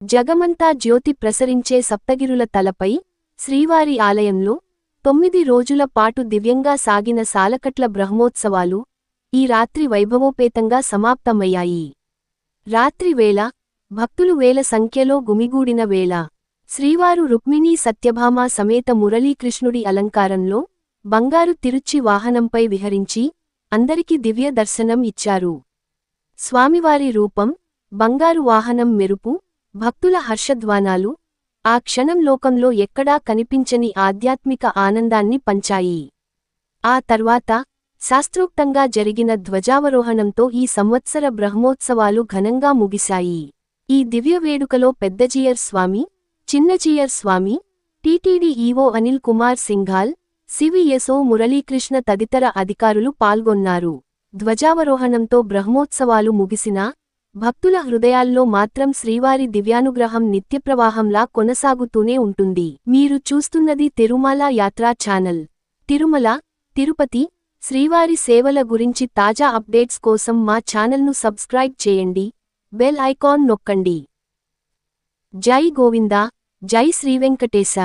జగమంతా జ్యోతి ప్రసరించే సప్తగిరుల తలపై శ్రీవారి ఆలయంలో 9 రోజుల పాటు దివ్యంగా సాగిన సాలకట్ల బ్రహ్మోత్సవాలు ఈ రాత్రి వైభవోపేతంగా సమాప్తమయ్యాయి. రాత్రి వేళ భక్తులు వేల సంఖ్యలో గుమిగూడిన వేళ శ్రీవారు రుక్మిణీ సత్యభామ సమేత మురళీకృష్ణుడి అలంకారంలో బంగారు తిరుచి వాహనంపై విహరించి అందరికి దివ్య దర్శనం ఇచ్చారు. స్వామివారి రూపం, బంగారు వాహనం మెరుపు, భక్తుల హర్షధ్వానాలు ఆ క్షణం లోకంలో ఎక్కడా కనిపించని ఆధ్యాత్మిక ఆనందాన్ని పంచాయి. ఆ తర్వాత శాస్త్రోక్తంగా జరిగిన ధ్వజావరోహణంతో ఈ సంవత్సర బ్రహ్మోత్సవాలు ఘనంగా ముగిశాయి. ఈ దివ్య వేడుకలో పెద్దజీయర్ స్వామి, చిన్నజీయర్ స్వామి, టీటీడీ ఈవో అనిల్ కుమార్ సింఘాల్, సివిఎస్ఓ మురళీకృష్ణ తదితర అధికారులు పాల్గొన్నారు. ధ్వజావరోహణంతో బ్రహ్మోత్సవాలు ముగిసినా భక్తుల హృదయాల్లో మాత్రం శ్రీవారి దివ్యానుగ్రహం నిత్యప్రవాహంలా కొనసాగుతూనే ఉంటుంది. మీరు చూస్తున్నది తిరుమల యాత్రా ఛానల్. తిరుమల, తిరుపతి, శ్రీవారి సేవల గురించి తాజా అప్డేట్స్ కోసం మా ఛానల్ను సబ్స్క్రైబ్ చేయండి, బెల్ ఐకాన్ నొక్కండి. జై గోవిందా, జై శ్రీవెంకటేశ.